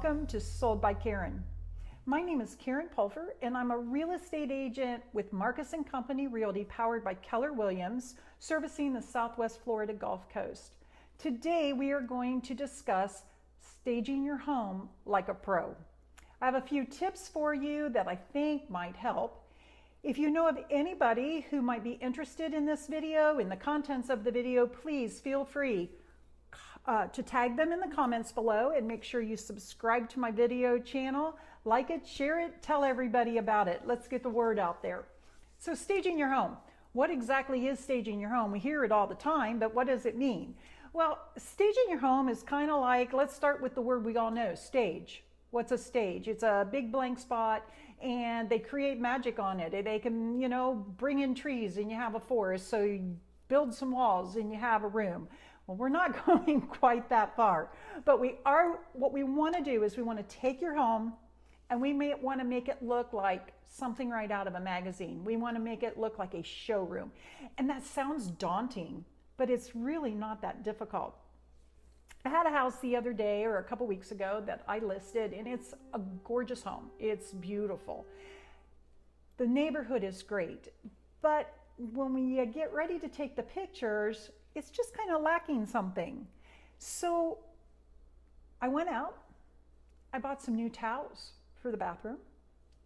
welcome to Sold by Karen. My name is Karen Pulver and I'm a real estate agent with Marcus & Company Realty powered by Keller Williams, servicing the Southwest Florida Gulf Coast. Today we are going to discuss staging your home like a pro. I have a few tips for you that I think might help. If you know of anybody who might be interested in this video, in the contents of the video, please feel free to tag them in the comments below and make sure you subscribe to my video channel, like it, share it, tell everybody about it. Let's get the word out there. So staging your home. What exactly is staging your home? We hear it all the time, but what does it mean? Well, staging your home is kind of like, let's start with the word we all know, stage. What's a stage? It's a big blank spot and they create magic on it. They can, bring in trees and you have a forest. So you build some walls and you have a room. Well, we're not going quite that far, but what we want to do is we want to take your home and we may want to make it look like something right out of a magazine. We want to make it look like a showroom. And that sounds daunting, but it's really not that difficult. I had a house the other day or a couple weeks ago that I listed, and it's a gorgeous home. It's beautiful. The neighborhood is great, but when we get ready to take the pictures, it's just kind of lacking something. So I went out, I bought some new towels for the bathroom.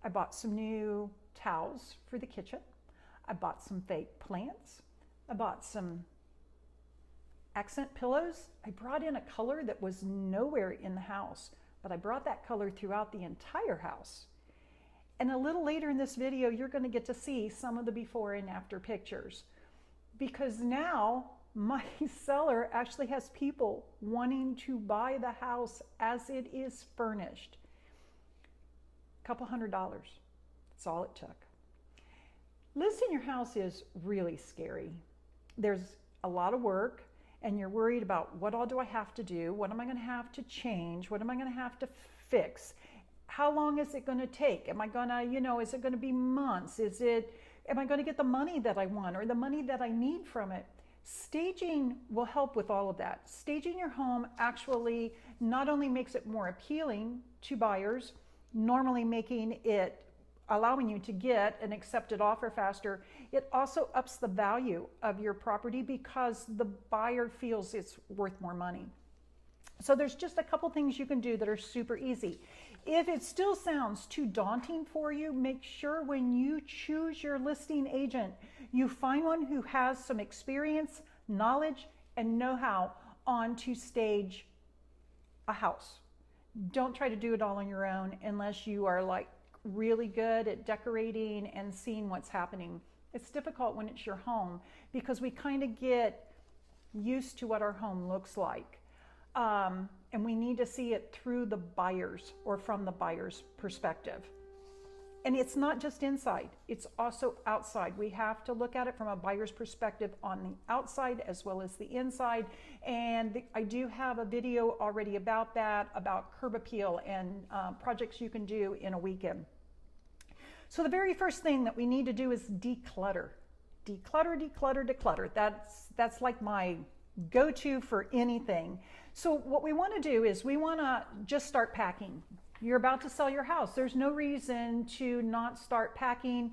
I bought some new towels for the kitchen. I bought some fake plants. I bought some accent pillows. I brought in a color that was nowhere in the house, but I brought that color throughout the entire house. And a little later in this video, you're going to get to see some of the before and after pictures, because now my seller actually has people wanting to buy the house as it is furnished. A couple $100. That's all it took. Listing your house is really scary. There's a lot of work and you're worried about what all do I have to do? What am I going to have to change? What am I going to have to fix? How long is it going to take? Am I going to, is it going to be months? Am I going to get the money that I want or the money that I need from it? Staging will help with all of that. Staging your home actually not only makes it more appealing to buyers, normally allowing you to get an accepted offer faster, it also ups the value of your property because the buyer feels it's worth more money. So there's just a couple things you can do that are super easy. If it still sounds too daunting for you, make sure when you choose your listing agent, you find one who has some experience, knowledge, and know-how on to stage a house. Don't try to do it all on your own unless you are like really good at decorating and seeing what's happening. It's difficult when it's your home because we kind of get used to what our home looks like. And we need to see it through the buyer's or from the buyer's perspective. And it's not just inside, it's also outside. We have to look at it from a buyer's perspective on the outside as well as the inside. And I do have a video already about that, about curb appeal and projects you can do in a weekend. So the very first thing that we need to do is declutter. Declutter, declutter, declutter. That's like my go-to for anything. So what we want to do is we want to just start packing. You're about to sell your house. There's no reason to not start packing,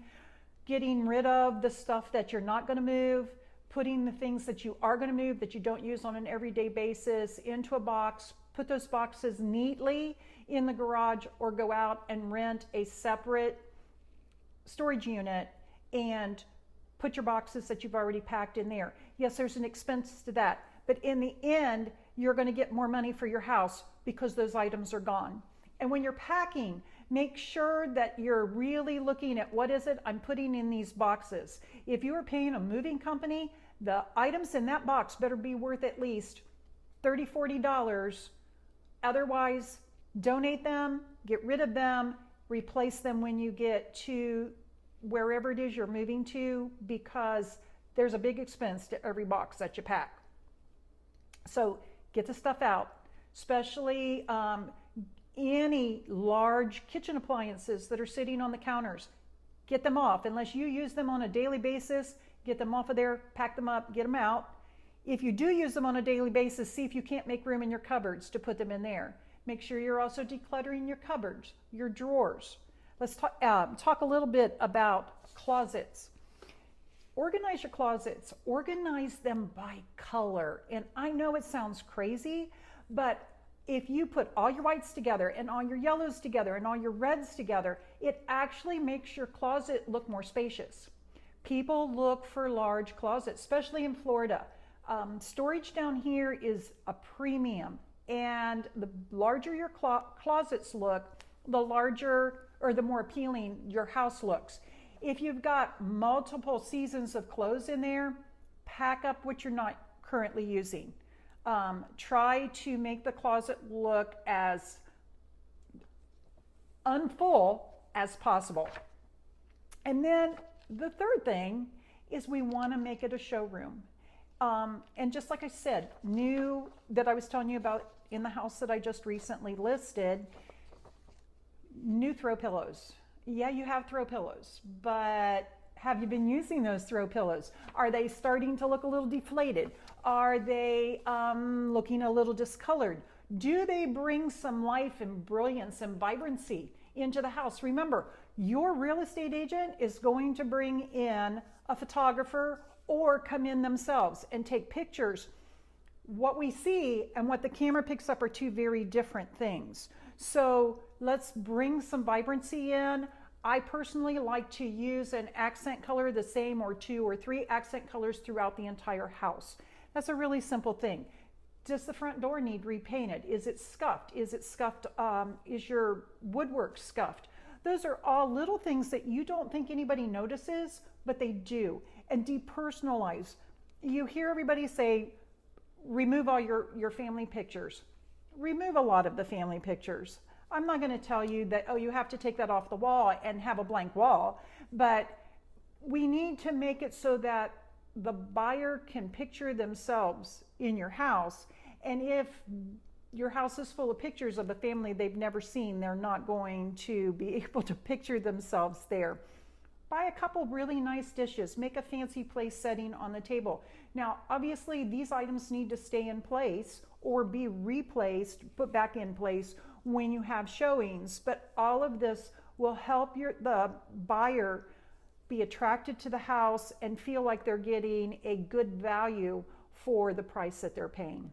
getting rid of the stuff that you're not going to move, putting the things that you are going to move that you don't use on an everyday basis into a box, put those boxes neatly in the garage or go out and rent a separate storage unit and put your boxes that you've already packed in there. Yes, there's an expense to that, but in the end, you're going to get more money for your house because those items are gone. And when you're packing, make sure that you're really looking at what is it I'm putting in these boxes. If you are paying a moving company, the items in that box better be worth at least $30, $40. Otherwise, donate them, get rid of them, replace them when you get to wherever it is you're moving to, because there's a big expense to every box that you pack. So get the stuff out, especially any large kitchen appliances that are sitting on the counters. Get them off. Unless you use them on a daily basis, get them off of there, pack them up, get them out. If you do use them on a daily basis, see if you can't make room in your cupboards to put them in there. Make sure you're also decluttering your cupboards, your drawers. Let's talk a little bit about closets. Organize your closets. Organize them by color. And I know it sounds crazy, but if you put all your whites together and all your yellows together and all your reds together, it actually makes your closet look more spacious. People look for large closets, especially in Florida. Storage down here is a premium. And the larger your closets look, the larger or the more appealing your house looks. If you've got multiple seasons of clothes in there, pack up what you're not currently using. Try to make the closet look as unfull as possible. And then the third thing is we want to make it a showroom. And just like I said, that I was telling you about in the house that I just recently listed, new throw pillows. Yeah, you have throw pillows, but have you been using those throw pillows? Are they starting to look a little deflated? Are they looking a little discolored? Do they bring some life and brilliance and vibrancy into the house? Remember, your real estate agent is going to bring in a photographer or come in themselves and take pictures. What we see and what the camera picks up are two very different things. So let's bring some vibrancy in. I personally like to use an accent color, the same or 2 or 3 accent colors throughout the entire house. That's a really simple thing. Does the front door need repainted? Is it scuffed? Is it scuffed? Is your woodwork scuffed? Those are all little things that you don't think anybody notices, but they do. And depersonalize. You hear everybody say, remove all your family pictures. Remove a lot of the family pictures. I'm not going to tell you that, oh, you have to take that off the wall and have a blank wall, but we need to make it so that the buyer can picture themselves in your house. And if your house is full of pictures of a family they've never seen, they're not going to be able to picture themselves there. Buy a couple really nice dishes. Make a fancy place setting on the table. Now, obviously, these items need to stay in place or be replaced, put back in place when you have showings. But all of this will help the buyer be attracted to the house and feel like they're getting a good value for the price that they're paying.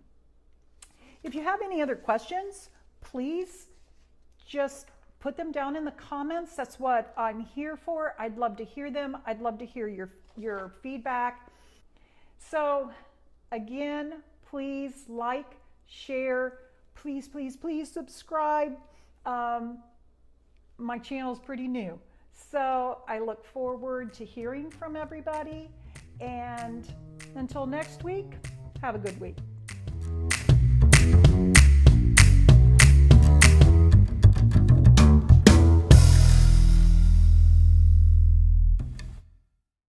If you have any other questions, please just put them down in the comments. That's what I'm here for. I'd love to hear them. I'd love to hear your feedback. So again, please like, share, please, please, please subscribe. My channel is pretty new. So I look forward to hearing from everybody. And until next week, have a good week.